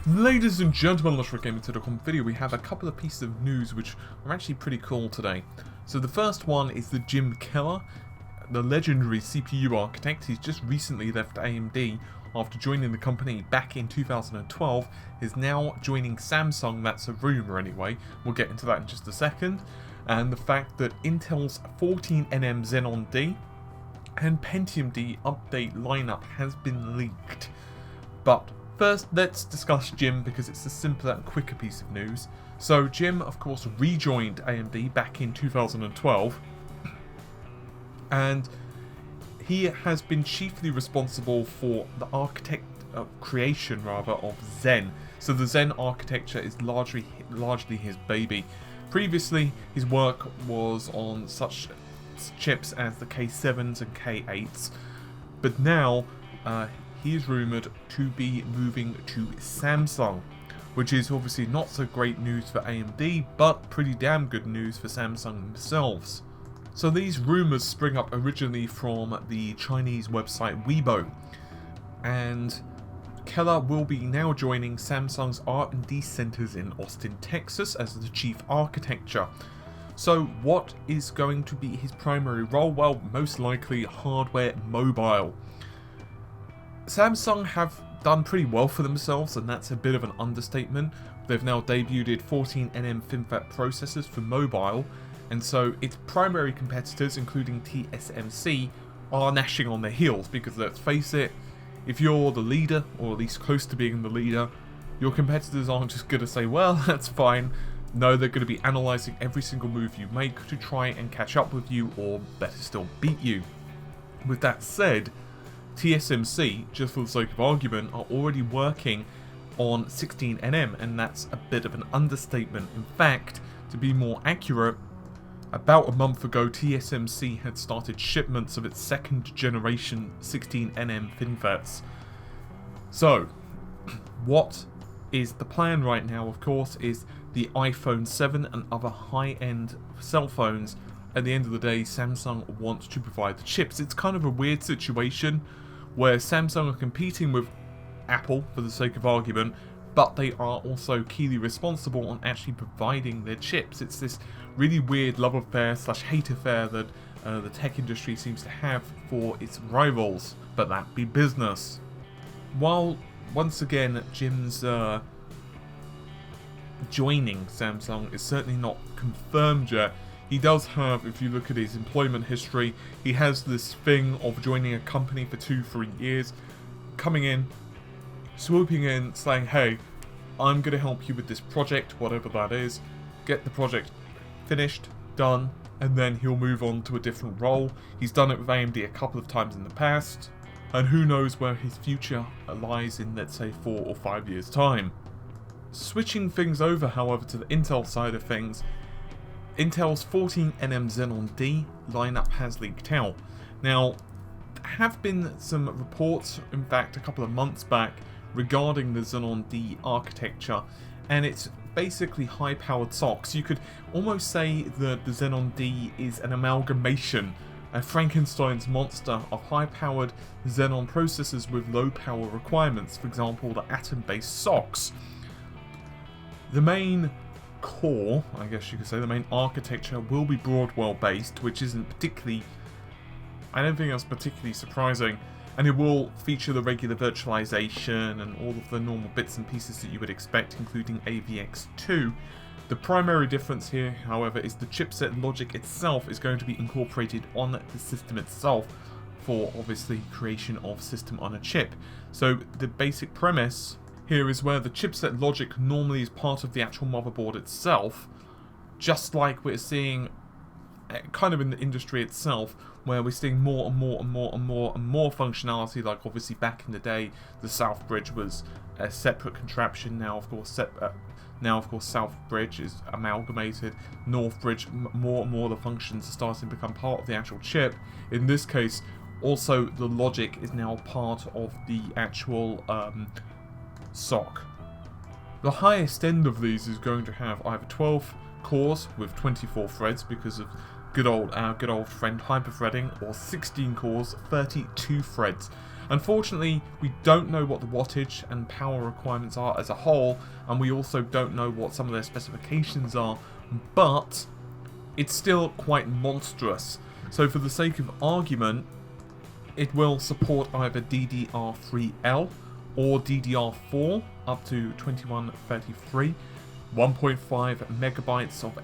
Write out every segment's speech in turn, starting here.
Ladies and gentlemen, let's game into the video. We have a couple of pieces of news which are actually pretty cool today. So the first one is that Jim Kellar, the legendary CPU architect. He's just recently left AMD after joining the company back in 2012, is now joining Samsung. That's a rumor anyway. We'll get into that in just a second. And the fact that Intel's 14nm Xeon-D and Pentium-D update lineup has been leaked. But first, let's discuss Jim because it's a simpler and quicker piece of news. So Jim, of course, rejoined AMD back in 2012, and he has been chiefly responsible for the creation of Zen. So the Zen architecture is largely his baby. Previously, his work was on such chips as the K7s and K8s, but now he is rumoured to be moving to Samsung, which is obviously not so great news for AMD, but pretty damn good news for Samsung themselves. So these rumours spring up originally from the Chinese website Weibo, and Kellar will be now joining Samsung's R&D centres in Austin, Texas as the chief architecture. So what is going to be his primary role? Well, most likely hardware mobile. Samsung have done pretty well for themselves, and that's a bit of an understatement. They've now debuted 14nm FinFET processors for mobile, and so its primary competitors, including TSMC, are gnashing on their heels because, let's face it, if you're the leader, or at least close to being the leader, your competitors aren't just going to say, well, that's fine. No, they're going to be analysing every single move you make to try and catch up with you, or better still, beat you. With that said, TSMC, just for the sake of argument, are already working on 16nm, and that's a bit of an understatement. In fact, to be more accurate, about a month ago TSMC had started shipments of its second generation 16nm FinFETs. So, what is the plan right now, of course, is the iPhone 7 and other high-end cell phones. At the end of the day, Samsung wants to provide the chips. It's kind of a weird situation where Samsung are competing with Apple, for the sake of argument, but they are also keenly responsible on actually providing their chips. It's this really weird love affair / hate affair that the tech industry seems to have for its rivals, but that be business. While, once again, Jim's joining Samsung is certainly not confirmed yet, he does have, if you look at his employment history, he has this thing of joining a company for 2-3 years, coming in, swooping in, saying, hey, I'm going to help you with this project, whatever that is, get the project finished, done, and then he'll move on to a different role. He's done it with AMD a couple of times in the past, and who knows where his future lies in, let's say, 4 or 5 years' time. Switching things over, however, to the Intel side of things, Intel's 14nm Xeon-D lineup has leaked out. Now, there have been some reports, in fact, a couple of months back, regarding the Xeon-D architecture, and it's basically high-powered SoCs. You could almost say that the Xeon-D is an amalgamation, a Frankenstein's monster of high-powered Xenon processors with low-power requirements, for example, the Atom-based SoCs. The main core, I guess you could say, the main architecture will be Broadwell-based, which isn't particularly, I don't think that's particularly surprising, and it will feature the regular virtualization and all of the normal bits and pieces that you would expect, including AVX2. The primary difference here, however, is the chipset logic itself is going to be incorporated on the system itself for, obviously, creation of system on a chip. So the basic premise here is where the chipset logic normally is part of the actual motherboard itself, just like we're seeing kind of in the industry itself, where we're seeing more and more functionality. Like obviously back in the day, the South Bridge was a separate contraption. Now, of course, South Bridge is amalgamated. North Bridge, more and more the functions are starting to become part of the actual chip. In this case, also the logic is now part of the actual SoC. The highest end of these is going to have either 12 cores with 24 threads because of our good old friend hyperthreading, or 16 cores, 32 threads. Unfortunately, we don't know what the wattage and power requirements are as a whole, and we also don't know what some of their specifications are, but it's still quite monstrous. So for the sake of argument, it will support either DDR3L or DDR4 up to 2133, 1.5 megabytes of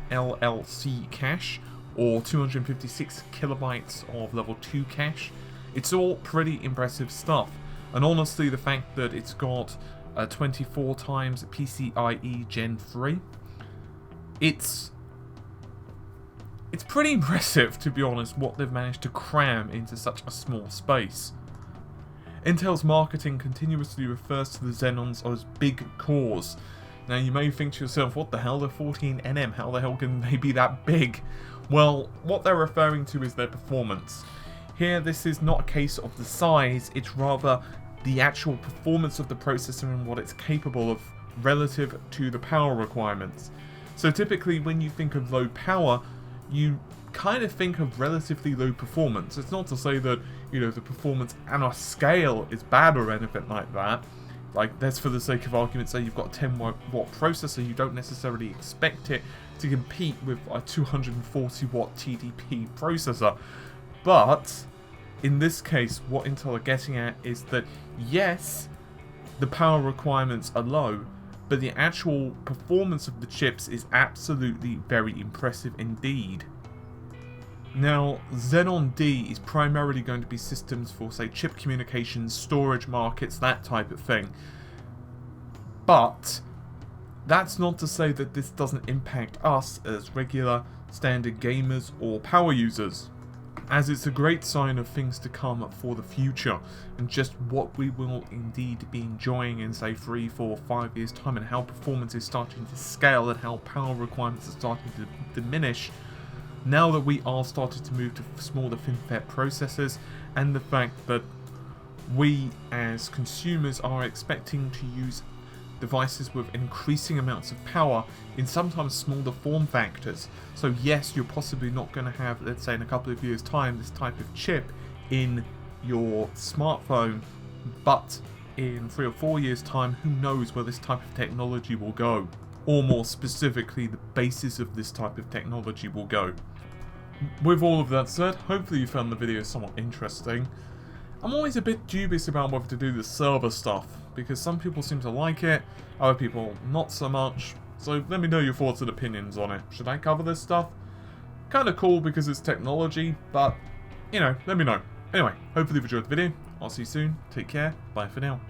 LLC cache, or 256 kilobytes of level 2 cache. It's all pretty impressive stuff, and honestly the fact that it's got 24 times PCIe Gen 3, it's pretty impressive, to be honest, what they've managed to cram into such a small space. Intel's marketing continuously refers to the Xenons as big cores. Now you may think to yourself, what the hell, they're 14nm, how the hell can they be that big? Well, what they're referring to is their performance. Here, this is not a case of the size, it's rather the actual performance of the processor and what it's capable of relative to the power requirements. So typically when you think of low power, you kind of think of relatively low performance. It's not to say that, you know, the performance on a scale is bad or anything like that. Like, let's for the sake of argument say you've got a 10 watt processor, you don't necessarily expect it to compete with a 240 watt TDP processor. But in this case, what Intel are getting at is that yes, the power requirements are low, but the actual performance of the chips is absolutely very impressive indeed. Now, Xeon-D is primarily going to be systems for, say, chip communications, storage markets, that type of thing. But that's not to say that this doesn't impact us as regular, standard gamers or power users, as it's a great sign of things to come for the future, and just what we will indeed be enjoying in, say, 3, 4, 5 years' time, and how performance is starting to scale and how power requirements are starting to diminish. Now that we are starting to move to smaller FinFET processors, and the fact that we as consumers are expecting to use devices with increasing amounts of power in sometimes smaller form factors. So yes, you're possibly not going to have, let's say in a couple of years' time, this type of chip in your smartphone, but in 3 or 4 years' time, who knows where this type of technology will go, or more specifically, the basis of this type of technology will go. With all of that said, hopefully you found the video somewhat interesting. I'm always a bit dubious about whether to do the server stuff, because some people seem to like it, other people not so much, so let me know your thoughts and opinions on it. Should I cover this stuff? Kinda cool because it's technology, but, you know, let me know. Anyway, hopefully you've enjoyed the video, I'll see you soon, take care, bye for now.